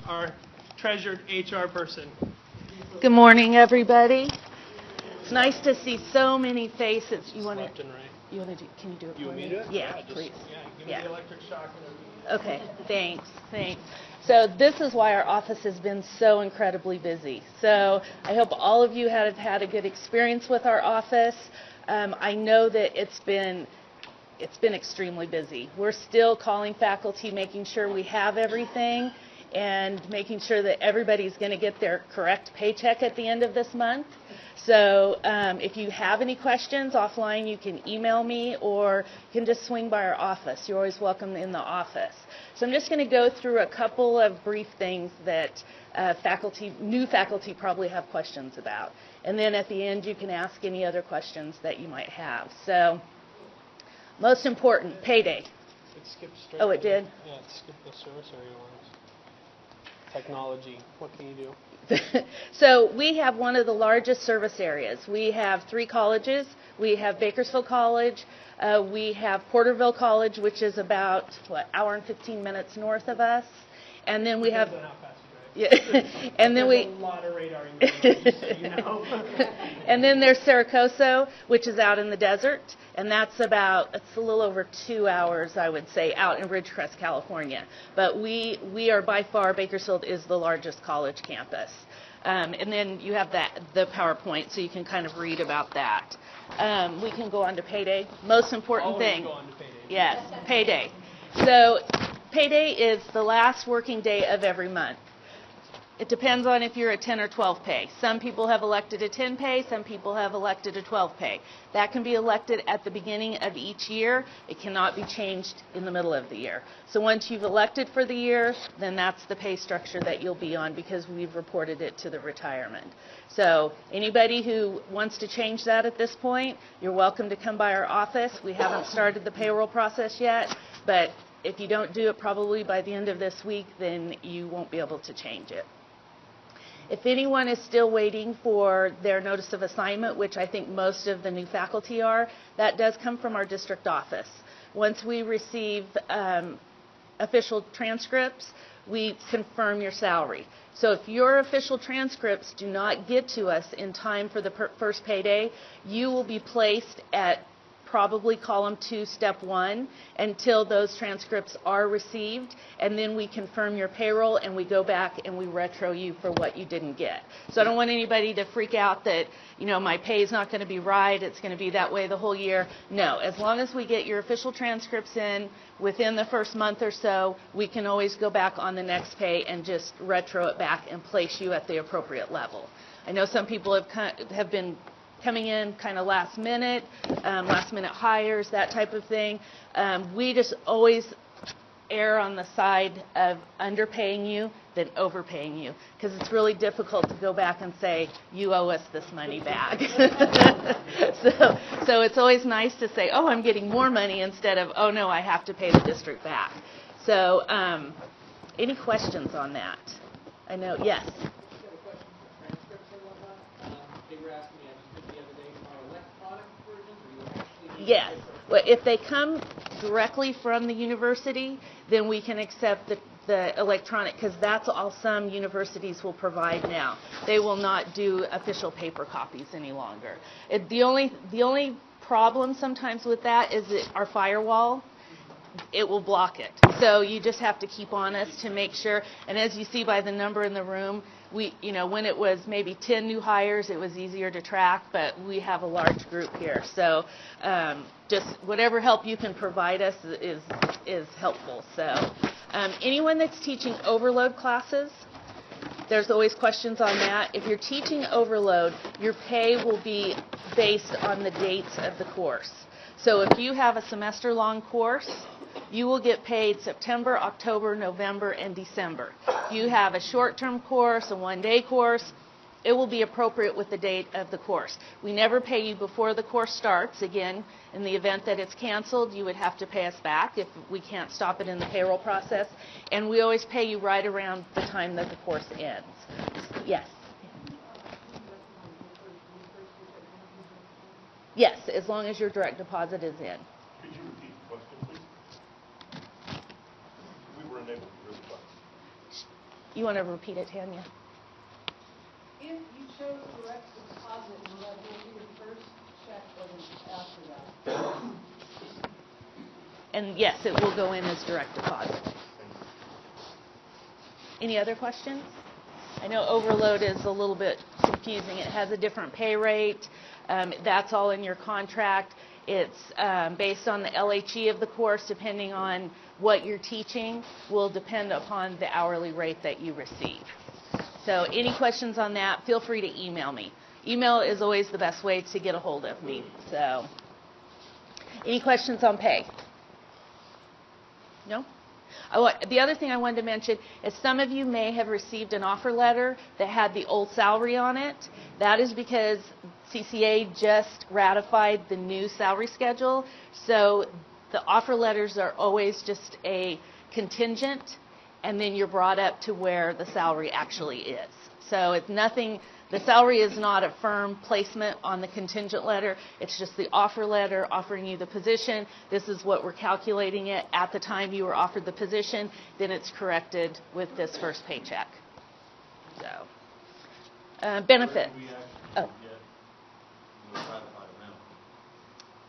our treasured HR person. Good morning, everybody. It's nice to see so many faces. You want to? Left and right. You want to do? Can you do it You for want me me? to do it? Yeah, just, please. Give me the electric shock. Okay. Thanks. So this is why our office has been so incredibly busy. So I hope all of you have had a good experience with our office. I know that it's been extremely busy. We're still calling faculty, making sure we have everything, and making sure that everybody's going to get their correct paycheck at the end of this month. So if you have any questions offline, you can email me or you can just swing by our office. You're always welcome in the office. So I'm just going to go through a couple of brief things that new faculty probably have questions about. And then at the end, you can ask any other questions that you might have. So most important, payday. It skipped straight. Oh, it did? Yeah, it skipped the service area ones. Technology. What can you do? So we have one of the largest service areas. We have 3 colleges. We have Bakersfield College. We have Porterville College, which is about, hour and 15 minutes north of us. And then we have... Yeah. And then There's a lot of radar in there, so you know. And then there's Saracoso, which is out in the desert, and it's a little over 2 hours, I would say, out in Ridgecrest, California. But we are by far, Bakersfield is the largest college campus. And then you have the PowerPoint, so you can kind of read about that. We can go on to payday. Most important thing. Always go on to payday. Yes, payday. So payday is the last working day of every month. It depends on if you're a 10 or 12 pay. Some people have elected a 10 pay, some people have elected a 12 pay. That can be elected at the beginning of each year. It cannot be changed in the middle of the year. So once you've elected for the year, then that's the pay structure that you'll be on because we've reported it to the retirement. So anybody who wants to change that at this point, you're welcome to come by our office. We haven't started the payroll process yet, but if you don't do it probably by the end of this week, then you won't be able to change it. If anyone is still waiting for their notice of assignment, which I think most of the new faculty are, that does come from our district office. Once we receive official transcripts, we confirm your salary. So if your official transcripts do not get to us in time for the first payday, you will be placed at probably column 2, step 1, until those transcripts are received, and then we confirm your payroll and we go back and we retro you for what you didn't get. So I don't want anybody to freak out that, my pay is not going to be right, it's going to be that way the whole year. No, as long as we get your official transcripts in within the first month or so, we can always go back on the next pay and just retro it back and place you at the appropriate level. I know some people have been coming in kind of last minute hires, that type of thing. We just always err on the side of underpaying you than overpaying you, because it's really difficult to go back and say, you owe us this money back. So it's always nice to say, oh, I'm getting more money, instead of, oh, no, I have to pay the district back. So any questions on that? I know, yes. Yes. Well, if they come directly from the university, then we can accept the electronic, because that's all some universities will provide now. They will not do official paper copies any longer. The only problem sometimes with that is that our firewall, it will block it. So you just have to keep on us to make sure. And as you see by the number in the room, when it was maybe 10 new hires, it was easier to track, but we have a large group here. So just whatever help you can provide us is helpful. So anyone that's teaching overload classes, there's always questions on that. If you're teaching overload, your pay will be based on the dates of the course. So if you have a semester-long course, you will get paid September, October, November, and December. If you have a short-term course, a one-day course, it will be appropriate with the date of the course. We never pay you before the course starts. Again, in the event that it's canceled, you would have to pay us back if we can't stop it in the payroll process. And we always pay you right around the time that the course ends. Yes? Yes, as long as your direct deposit is in. Could you repeat the question, please? We were unable to hear the question. You want to repeat it, Tanya? If you chose direct deposit, will that be your first check or after that? And yes, it will go in as direct deposit. Any other questions? I know overload is a little bit confusing. It has a different pay rate. That's all in your contract. It's based on the LHE of the course, depending on what you're teaching, will depend upon the hourly rate that you receive. So any questions on that, feel free to email me. Email is always the best way to get a hold of me. So any questions on pay? No? The other thing I wanted to mention is some of you may have received an offer letter that had the old salary on it. That is because CCA just ratified the new salary schedule. So the offer letters are always just a contingent, and then you're brought up to where the salary actually is. So it's nothing. The salary is not a firm placement on the contingent letter. It's just the offer letter offering you the position. This is what we're calculating it at the time you were offered the position. Then it's corrected with this first paycheck. So, benefits. Oh.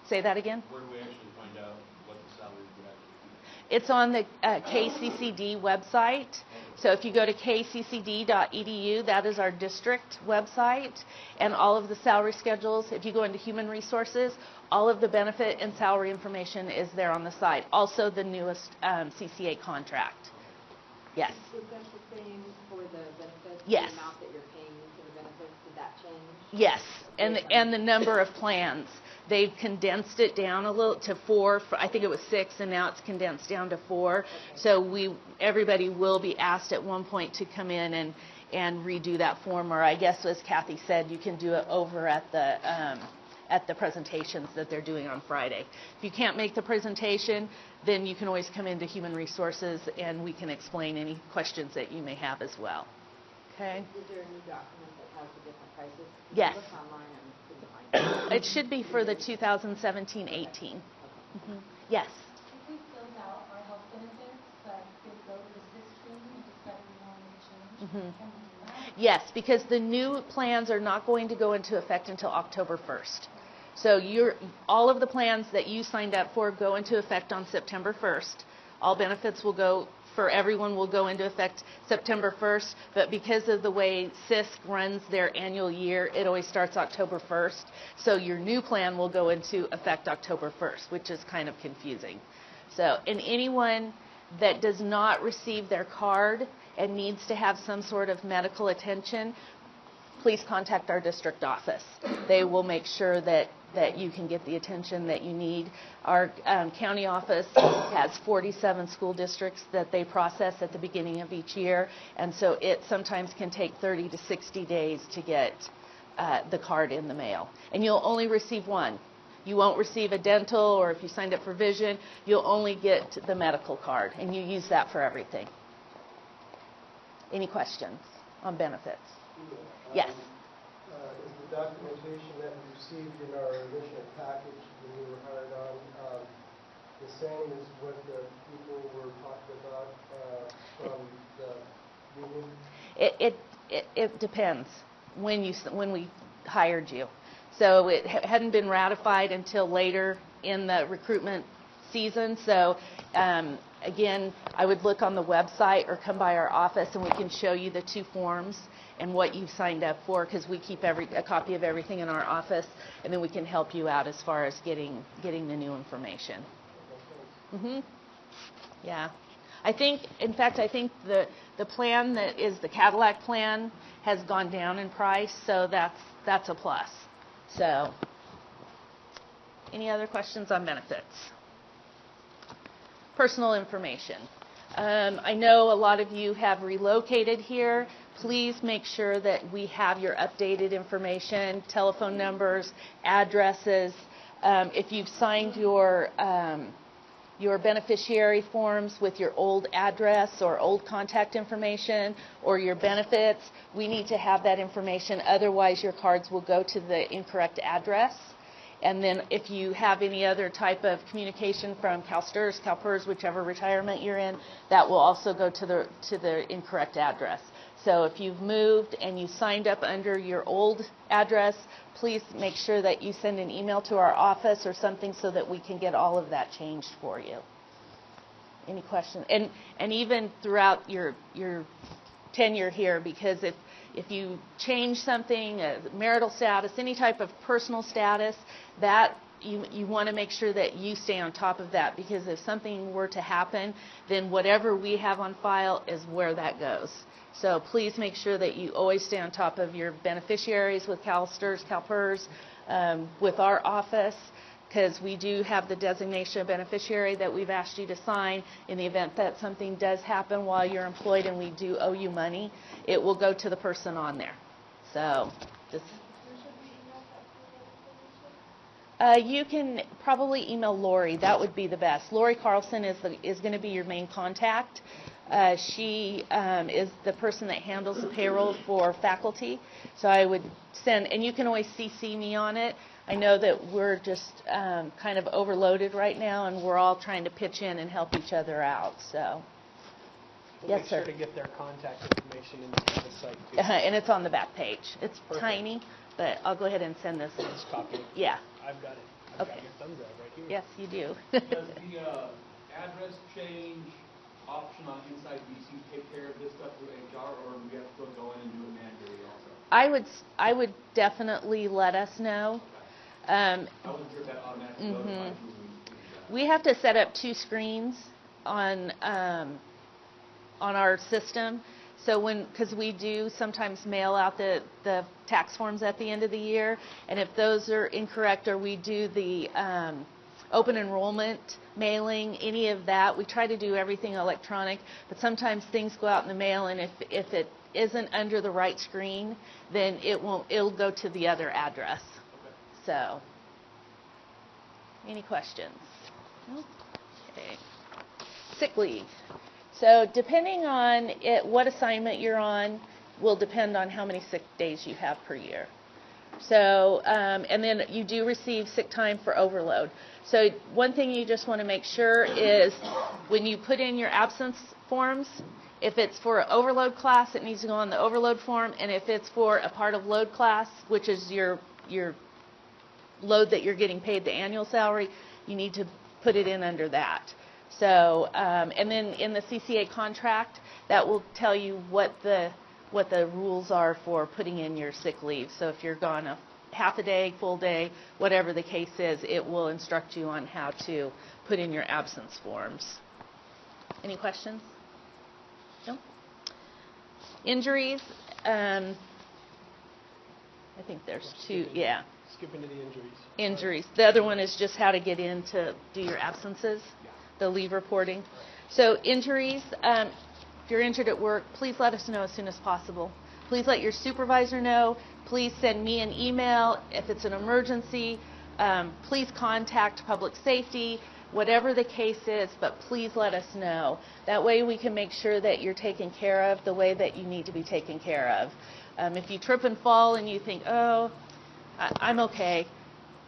Say that again? Where do we actually find out what the salary would actually be? It's on the KCCD website. So if you go to kccd.edu, that is our district website, and all of the salary schedules. If you go into Human Resources, all of the benefit and salary information is there on the site. Also the newest CCA contract. Yes? Is that the same for the benefits? Yes. The amount that you're paying for the benefits, did that change? Yes, and the number of plans. They've condensed it down a little to 4. I think it was 6, and now it's condensed down to 4. Okay. So everybody will be asked at one point to come in and redo that form, or I guess as Kathy said, you can do it over at the presentations that they're doing on Friday. If you can't make the presentation, then you can always come into Human Resources, and we can explain any questions that you may have as well. Okay. Is there a new document that has the different prices? Yes. Look online and couldn't find it. It should be for the 2017-18. Okay. Mm-hmm. Yes. If we filled out our health benefits, but could go to the SIS screen and decide we wanted to change, Mm-hmm. can we do that? Yes, because the new plans are not going to go into effect until October 1st. So all of the plans that you signed up for go into effect on September 1st. All benefits will go for everyone will go into effect September 1st, but because of the way CISC runs their annual year, it always starts October 1st. So your new plan will go into effect October 1st, which is kind of confusing. So, and anyone that does not receive their card and needs to have some sort of medical attention, please contact our district office. They will make sure that you can get the attention that you need. Our county office has 47 school districts that they process at the beginning of each year, and so it sometimes can take 30 to 60 days to get the card in the mail. And you'll only receive one. You won't receive a dental, or if you signed up for vision, you'll only get the medical card, and you use that for everything. Any questions on benefits? Yes. Is the documentation that we received in our initial package when we were hired on the same as what the people were talking about from the union? It depends when we hired you. So it hadn't been ratified until later in the recruitment season. So again, I would look on the website or come by our office and we can show you the 2 forms and what you've signed up for, because we keep a copy of everything in our office, and then we can help you out as far as getting the new information. Mm-hmm. Yeah. In fact, I think the plan that is the Cadillac plan has gone down in price, so that's a plus. So, any other questions on benefits? Personal information. I know a lot of you have relocated here. Please make sure that we have your updated information, telephone numbers, addresses. If you've signed your beneficiary forms with your old address or old contact information or your benefits, we need to have that information. Otherwise, your cards will go to the incorrect address. And then if you have any other type of communication from CalSTRS, CalPERS, whichever retirement you're in, that will also go to the incorrect address. So if you've moved and you signed up under your old address, please make sure that you send an email to our office or something so that we can get all of that changed for you. Any questions? And even throughout your tenure here, because if you change something, marital status, any type of personal status, that you want to make sure that you stay on top of that, because if something were to happen, then whatever we have on file is where that goes. So please make sure that you always stay on top of your beneficiaries with CalSTRS, CalPERS, with our office, because we do have the designation of beneficiary that we've asked you to sign. In the event that something does happen while you're employed and we do owe you money, it will go to the person on there. So just you can probably email Lori. That would be the best. Lori Carlson is going to be your main contact. She is the person that handles the payroll for faculty. So I would send, and you can always CC me on it. I know that we're just kind of overloaded right now, and we're all trying to pitch in and help each other out. So, We'll yes, make sir. sure to get their contact information into the site too. And it's on the back page. It's Perfect. tiny, but I'll go ahead and send this. Just copy it. Yeah. I've got it. I've Okay. got your thumb drive right here. Yes, you do. Does the address change option on Inside DC take care of this stuff through HR, or do we have to still go in and do it manually also? I would definitely let us know. I wasn't sure if that automatically notifies you when we do that. We have to set up 2 screens on our system. So because we do sometimes mail out the tax forms at the end of the year, and if those are incorrect, or we do the open enrollment mailing, any of that, we try to do everything electronic, but sometimes things go out in the mail, and if it isn't under the right screen, then it'll go to the other address. So, any questions? No? Okay. Sick leave. So depending on what assignment you're on will depend on how many sick days you have per year. So, and then you do receive sick time for overload. So one thing you just want to make sure is when you put in your absence forms, if it's for an overload class, it needs to go on the overload form, and if it's for a part of load class, which is your load that you're getting paid the annual salary, you need to put it in under that. So, and then in the CCA contract, that will tell you what the rules are for putting in your sick leave. So if you're gone a half a day, full day, whatever the case is, it will instruct you on how to put in your absence forms. Any questions? No? Injuries, I think there's 2, yeah. Skip into the injuries. Injuries. The other one is just how to get in to do your absences, the leave reporting. So injuries, if you're injured at work, please let us know as soon as possible. Please let your supervisor know. Please send me an email. If it's an emergency, please contact public safety, whatever the case is, but please let us know. That way we can make sure that you're taken care of the way that you need to be taken care of. If you trip and fall and you think, oh, I'm okay,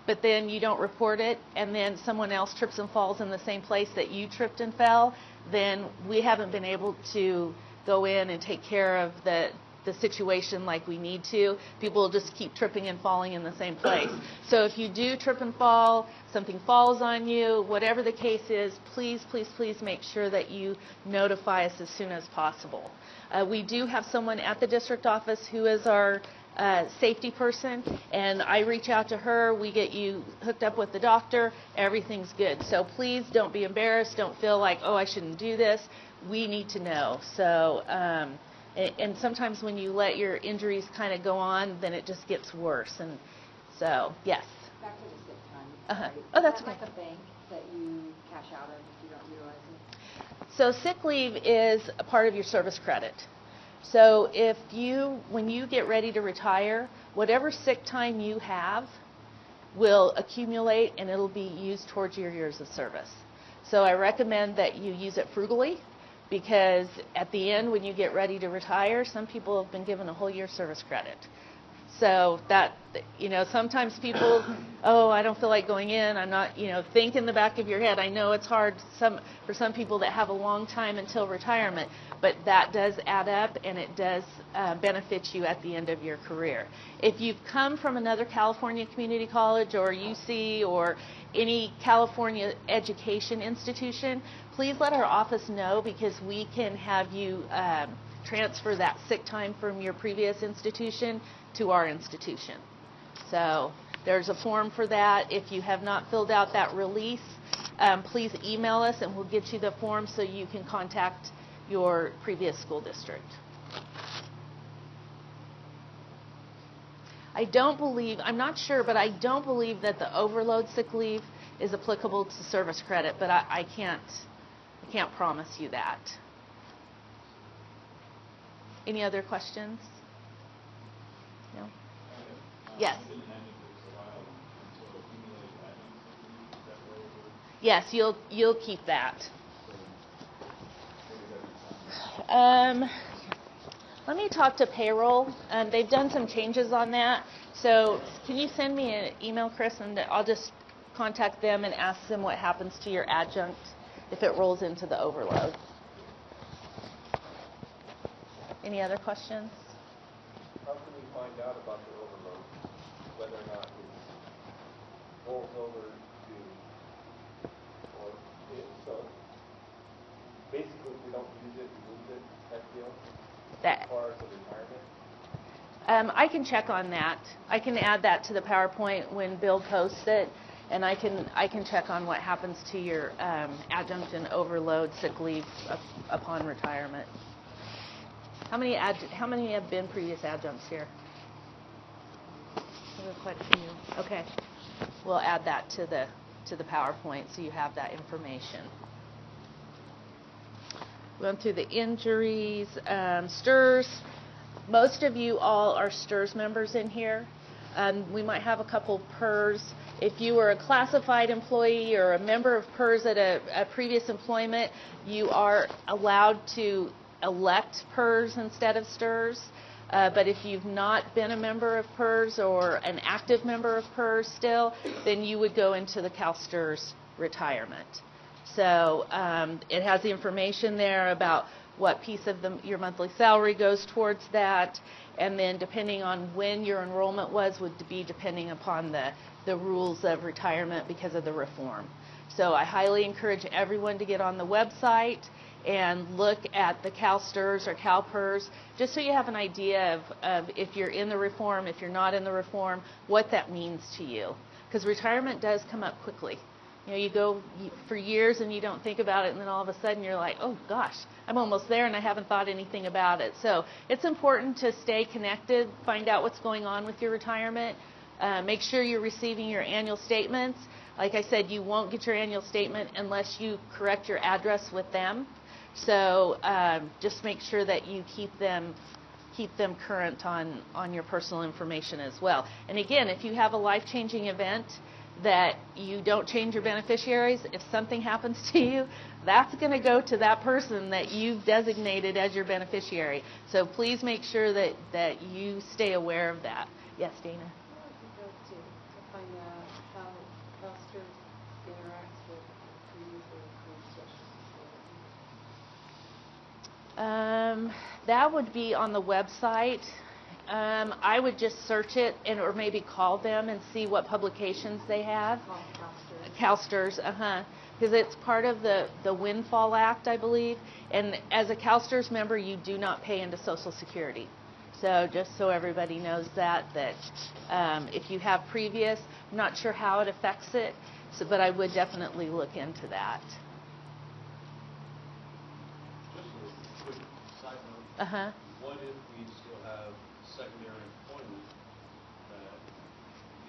but then you don't report it, and then someone else trips and falls in the same place that you tripped and fell, then we haven't been able to go in and take care of the situation like we need to. People will just keep tripping and falling in the same place. So if you do trip and fall, something falls on you, whatever the case is, please, please, please make sure that you notify us as soon as possible. We do have someone at the district office who is our safety person, and I reach out to her, we get you hooked up with the doctor, everything's good. So please don't be embarrassed, don't feel like, oh, I shouldn't do this. We need to know. So, and sometimes when you let your injuries kind of go on, then it just gets worse. And so, yes. Back to the sick time. Uh-huh. Sorry. Oh, that's Is that okay. like a bank that you cash out of if you don't utilize it? So sick leave is a part of your service credit. So when you get ready to retire, whatever sick time you have will accumulate and it'll be used towards your years of service. So I recommend that you use it frugally, because at the end when you get ready to retire, some people have been given a whole year service credit. So that, sometimes people, oh, I don't feel like going in. I'm not, think in the back of your head. I know it's hard for some people that have a long time until retirement, but that does add up, and it does benefit you at the end of your career. If you've come from another California community college or UC or any California education institution, please let our office know, because we can have you transfer that sick time from your previous institution to our institution. So there's a form for that. If you have not filled out that release, please email us and we'll get you the form so you can contact your previous school district. I'm not sure, but I don't believe that the overload sick leave is applicable to service credit, but I can't promise you that. Any other questions? No? Yes. Yes, you'll keep that. Let me talk to payroll. They've done some changes on that. So can you send me an email, Chris, and I'll just contact them and ask them what happens to your adjunct if it rolls into the overload. Any other questions? How can we find out about the overload, whether or not it rolls over to, or so basically if we don't use it, we lose it, type deal, as far as the retirement? I can check on that. I can add that to the PowerPoint when Bill posts it, and I can check on what happens to your adjunct and overload sick leave upon retirement. How many have been previous adjuncts here? There are quite a few. Okay, we'll add that to the PowerPoint so you have that information. Going through the injuries, STRS. Most of you all are STRS members in here. We might have a couple PERS. If you were a classified employee or a member of PERS at a previous employment, you are allowed to elect PERS instead of STRS. But if you've not been a member of PERS or an active member of PERS still, then you would go into the CalSTRS retirement. So it has the information there about what piece of your monthly salary goes towards that, and then depending on when your enrollment would be depending upon the rules of retirement because of the reform. So I highly encourage everyone to get on the website and look at the CalSTRS or CalPERS, just so you have an idea of if you're in the reform, if you're not in the reform, what that means to you. Because retirement does come up quickly. You go for years and you don't think about it, and then all of a sudden you're like, oh gosh, I'm almost there and I haven't thought anything about it. So it's important to stay connected, find out what's going on with your retirement, make sure you're receiving your annual statements. Like I said, you won't get your annual statement unless you correct your address with them. So just make sure that you keep them current on your personal information as well. And again, if you have a life-changing event that you don't change your beneficiaries, if something happens to you, that's going to go to that person that you've designated as your beneficiary. So please make sure that you stay aware of that. Yes, Dana? How would you go to find out how CalSTRS interacts with previously approved Social Security? That would be on the website. I would just search it or maybe call them and see what publications they have. CalSTRS, because it's part of the Windfall Act, I believe. And as a CalSTRS member, you do not pay into Social Security. So just so everybody knows that if you have previous, I'm not sure how it affects it, but I would definitely look into that. Just a quick side note. What if we still have secondary employment that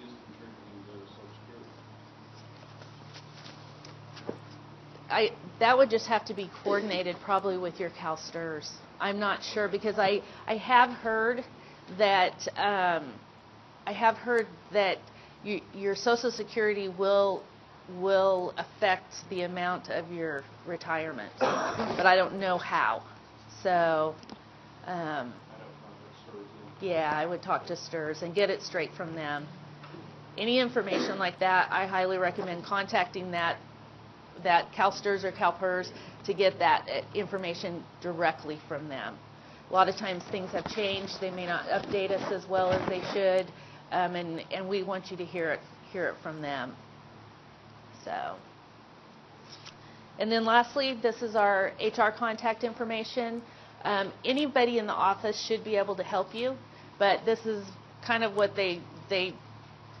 is contributing to Social Security? That would just have to be coordinated probably with your CalSTRS. I'm not sure, because I have heard that your Social Security will affect the amount of your retirement, but I don't know how. So. I don't know if STRS Yeah, I would talk to STRS and get it straight from them. Any information like that, I highly recommend contacting that CalSTRS or CalPERS to get that information directly from them. A lot of times things have changed. They may not update us as well as they should, and we want you to hear it from them. So, and then lastly, this is our HR contact information. Anybody in the office should be able to help you, but this is kind of what they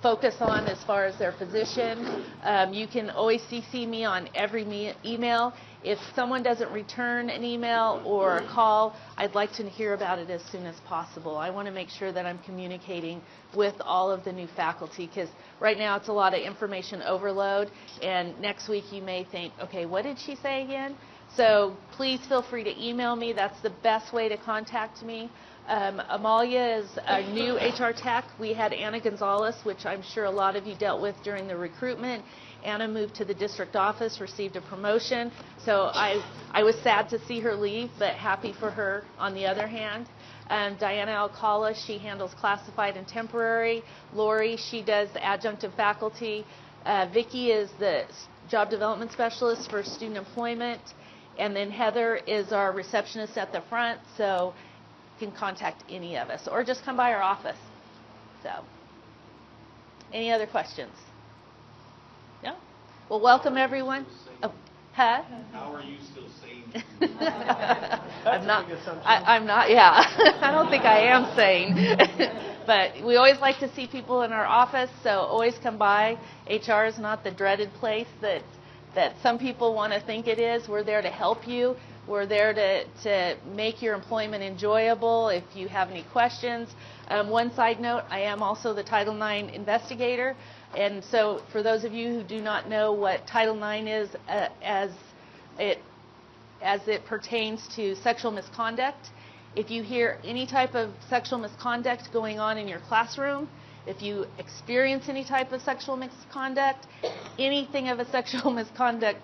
focus on as far as their position. You can always CC me on every email. If someone doesn't return an email or a call, I'd like to hear about it as soon as possible. I want to make sure that I'm communicating with all of the new faculty, because right now it's a lot of information overload, and next week you may think, okay, what did she say again? So please feel free to email me. That's the best way to contact me. Amalia is a new HR tech. We had Anna Gonzalez, which I'm sure a lot of you dealt with during the recruitment. Anna moved to the district office, received a promotion. So I was sad to see her leave, but happy for her on the other hand. Diana Alcala, she handles classified and temporary. Lori, she does the adjunctive faculty. Vicki is the job development specialist for student employment. And then Heather is our receptionist at the front, so you can contact any of us or just come by our office. So, any other questions? No? Well, welcome everyone. Oh, huh? How are you still sane? I'm not, yeah. I don't think I am sane. But we always like to see people in our office, so always come by. HR is not the dreaded place that some people want to think it is. We're there to help you. We're there to make your employment enjoyable if you have any questions. One side note, I am also the Title IX investigator. And so for those of you who do not know what Title IX is as it pertains to sexual misconduct, if you hear any type of sexual misconduct going on in your classroom, if you experience any type of sexual misconduct, anything of a sexual misconduct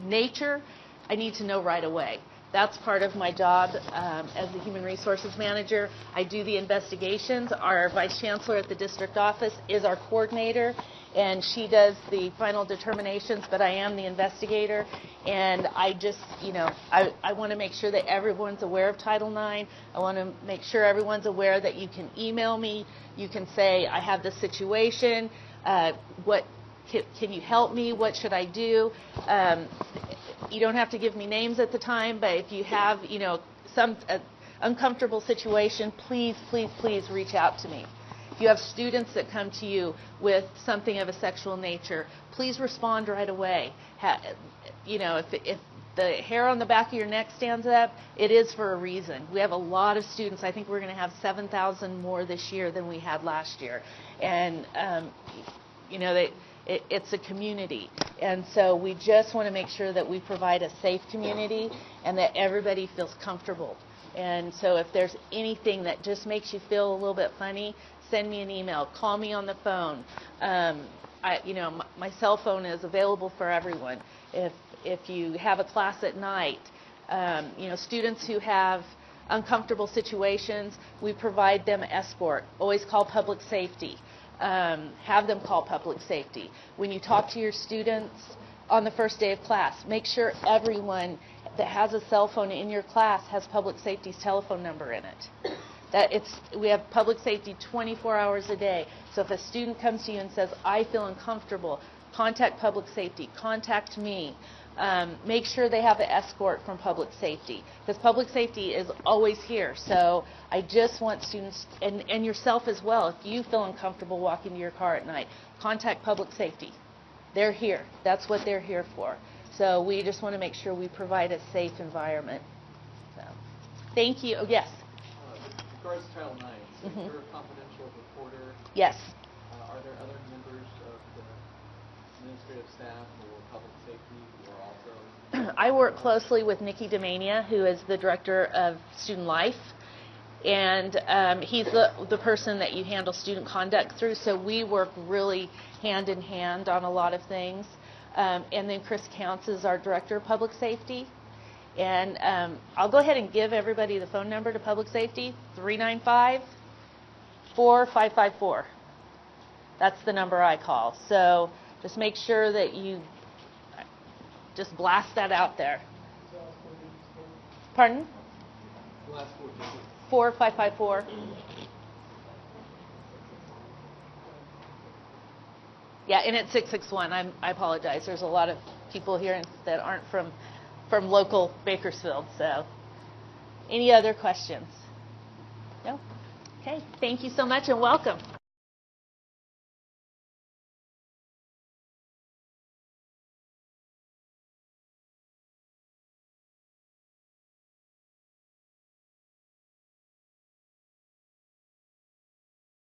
nature, I need to know right away. That's part of my job as the Human Resources Manager. I do the investigations. Our Vice Chancellor at the district office is our coordinator, and she does the final determinations, but I am the investigator. And I just, I want to make sure that everyone's aware of Title IX. I want to make sure everyone's aware that you can email me. You can say, I have this situation. What can you help me? What should I do? You don't have to give me names at the time, but if you have, some uncomfortable situation, please, please, please reach out to me. If you have students that come to you with something of a sexual nature, please respond right away. If the hair on the back of your neck stands up, it is for a reason. We have a lot of students. I think we're going to have 7,000 more this year than we had last year. And, it's a community. And so we just want to make sure that we provide a safe community and that everybody feels comfortable. And so if there's anything that just makes you feel a little bit funny, send me an email, call me on the phone. My cell phone is available for everyone. If you have a class at night, students who have uncomfortable situations, we provide them escort. Always call public safety. Have them call public safety. When you talk to your students on the first day of class, make sure everyone that has a cell phone in your class has public safety's telephone number in it. We have public safety 24 hours a day. So if a student comes to you and says, I feel uncomfortable, contact public safety, contact me. Make sure they have an escort from public safety, because public safety is always here. So I just want students, and yourself as well, if you feel uncomfortable walking to your car at night, contact public safety. They're here. That's what they're here for. So we just want to make sure we provide a safe environment. So, thank you. Oh, yes? As regards to Title IX, so you're a confidential reporter. Yes. Are there other members of the administrative staff or public safety who are also? I work closely with Nikki Demania, who is the director of student life, and he's the person that you handle student conduct through. So we work really hand in hand on a lot of things. And then Chris Counts is our director of public safety. And I'll go ahead and give everybody the phone number to Public Safety, 395-4554. That's the number I call. So just make sure that you just blast that out there. Pardon? Last 4 digits. 4554. Yeah, and it's 661. I apologize. There's a lot of people here that aren't from local Bakersfield. So, any other questions? No? Okay. Thank you so much and welcome.